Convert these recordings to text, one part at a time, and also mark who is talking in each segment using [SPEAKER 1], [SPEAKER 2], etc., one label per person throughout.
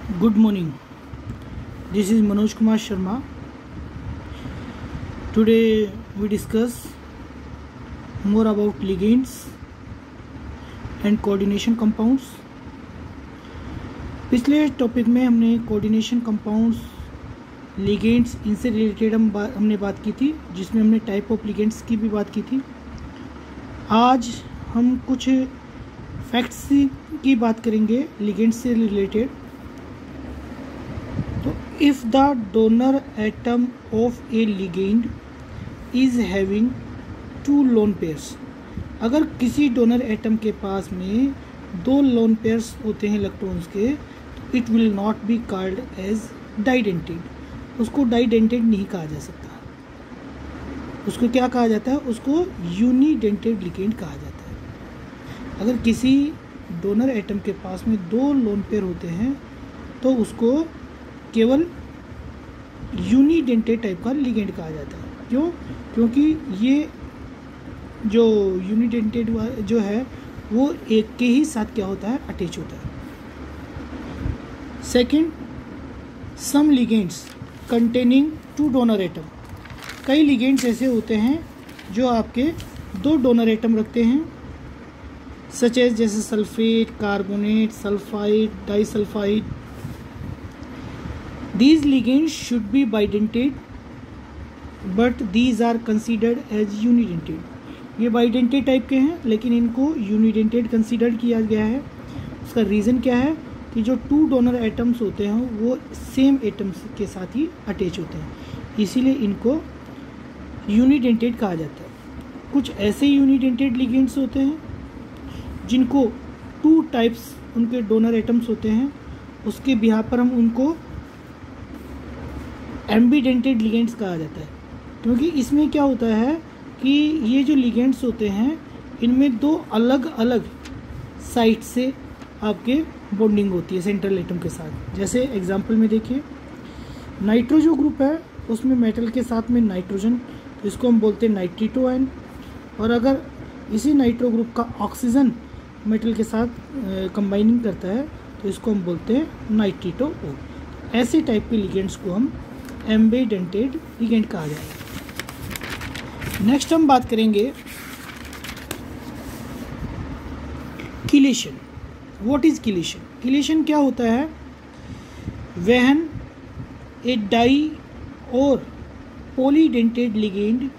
[SPEAKER 1] Good morning. This is Manoj Kumar Sharma. Today we discuss more about ligands and coordination compounds. पिछले topic में हमने coordination compounds, ligands, इनसे related हमने बात की थी, जिसमें हमने टाइप ऑफ लिगेंड्स की भी बात की थी। आज हम कुछ फैक्ट्स की बात करेंगे लिगेंड्स से रिलेटेड। तो if the donor atom of A ligand is having 2 lone pairs, अगर किसी डोनर एटम के पास में 2 लोन पेयर्स होते हैं इलेक्ट्रॉन्स के, तो it will not be called as bidentated. उसको डाइडेंटेड नहीं कहा जा सकता। उसको क्या कहा जाता है? उसको यूनिडेंटेड लिगेंड कहा जाता है। अगर किसी डोनर एटम के पास में 2 लोन पेयर होते हैं तो उसको केवल यूनिडेंटेड टाइप का लिगेंड कहा जाता है। क्यों? क्योंकि ये जो यूनिडेंटेड जो है वो एक के ही साथ क्या होता है? अटैच होता है। सेकंड, सम लिगेंड्स कंटेनिंग 2 डोनर एटम। कई लिगेंड्स ऐसे होते हैं जो आपके 2 डोनर एटम रखते हैं, सच एज जैसे sulphate, carbonate, sulphide, disulphide. These ligands should be bidentate, but these are considered as unidentate। ये बाइडेंटेड टाइप के हैं लेकिन इनको यूनिडेंटेड कंसीडर किया गया है। उसका रीज़न क्या है कि जो 2 डोनर एटम्स होते हैं वो सेम एटम्स के साथ ही अटैच होते हैं, इसीलिए इनको यूनिडेंटेड कहा जाता है। कुछ ऐसे यूनिडेंटेड लिगेंड्स होते हैं जिनको 2 टाइप्स उनके डोनर एटम्स होते हैं, उसके बिहार पर हम उनको एम्बीडेंटेड लिगेंड्स कहा जाता है। क्योंकि इसमें क्या होता है कि ये जो लिगेंड्स होते हैं इनमें 2 अलग अलग साइड से आपके बॉन्डिंग होती है सेंट्रल एटम के साथ। जैसे एग्जांपल में देखिए, नाइट्रो जो ग्रुप है उसमें मेटल के साथ में नाइट्रोजन, तो इसको हम बोलते हैं नाइट्रिटो आयन। और अगर इसी नाइट्रो ग्रुप का ऑक्सीजन मेटल के साथ कंबाइनिंग करता है तो इसको हम बोलते हैं नाइट्रिटो ओ। ऐसे टाइप के लिगेंड्स को हम एम्बीडेंटेड लिगेंड कहा जाएगा। नेक्स्ट हम बात करेंगे chelation. What is chelation? Chelation क्या होता है? व्हेन ए डाई और पॉलीडेंटेड लिगेंड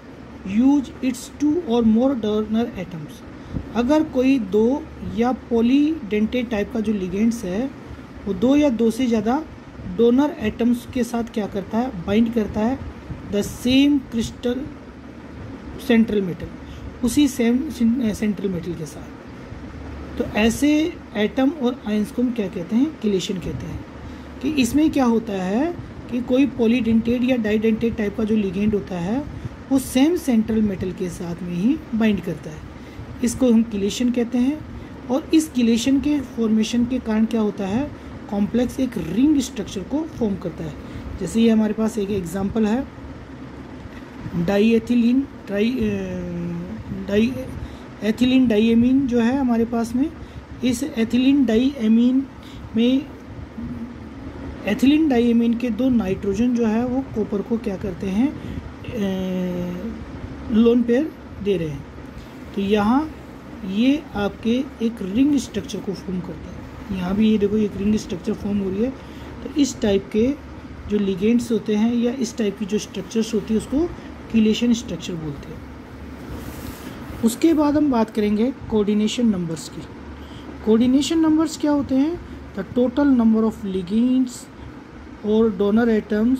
[SPEAKER 1] यूज इट्स 2 और मोर डोनर एटम्स। अगर कोई 2 या पॉलीडेंटेड टाइप का जो लिगेंड्स है वो 2 या 2 से ज़्यादा डोनर एटम्स के साथ क्या करता है? बाइंड करता है the same crystal central metal, उसी सेम सेंट्रल मेटल के साथ। तो ऐसे एटम और आयंस को हम क्या कहते हैं? किलेशन कहते हैं। कि इसमें क्या होता है कि कोई पॉलीडेंटेड या डाइडेंटेड टाइप का जो लिगेंड होता है वो सेम सेंट्रल मेटल के साथ में ही बाइंड करता है, इसको हम किलेशन कहते हैं। और इस किलेशन के फॉर्मेशन के कारण क्या होता है? कॉम्प्लेक्स एक रिंग स्ट्रक्चर को फॉर्म करता है। जैसे ये हमारे पास एक एग्जांपल है, डाईएथिलीन डाईएमीन जो है हमारे पास में। इस एथिलीन डाईएमीन में एथिलीन डाईएमीन के 2 नाइट्रोजन जो है वो कॉपर को क्या करते हैं? लोन पेयर दे रहे हैं। तो यहाँ ये आपके एक रिंग स्ट्रक्चर को फॉर्म करता है। यहाँ भी ये देखो एक रिंग स्ट्रक्चर फॉर्म हो रही है। तो इस टाइप के जो लिगेंड्स होते हैं या इस टाइप की जो स्ट्रक्चर्स होती है उसको किलेशन स्ट्रक्चर बोलते हैं। उसके बाद हम बात करेंगे कोऑर्डिनेशन नंबर्स की। कोऑर्डिनेशन नंबर्स क्या होते हैं? The total number of ligands और donor atoms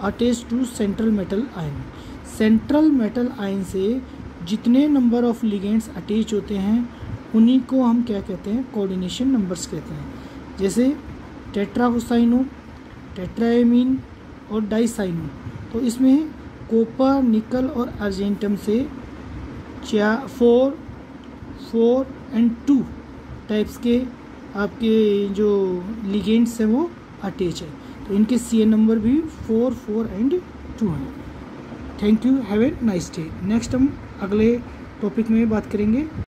[SPEAKER 1] attach to central metal ion. Central metal ion से जितने नंबर ऑफ लिगेंड्स अटैच होते हैं उन्हीं को हम क्या कहते हैं? कोऑर्डिनेशन नंबर्स कहते हैं। जैसे टेट्राहोसाइनो, टेट्राएमीन और डाइसाइनो, तो इसमें कॉपर, निकल और अर्जेंटम से 4 एंड 2 टाइप्स के आपके जो लिगेंड्स हैं वो अटैच है। तो इनके CN नंबर भी 4 एंड 2 हैं। Thank you, have a nice day. Next हम अगले टॉपिक में बात करेंगे।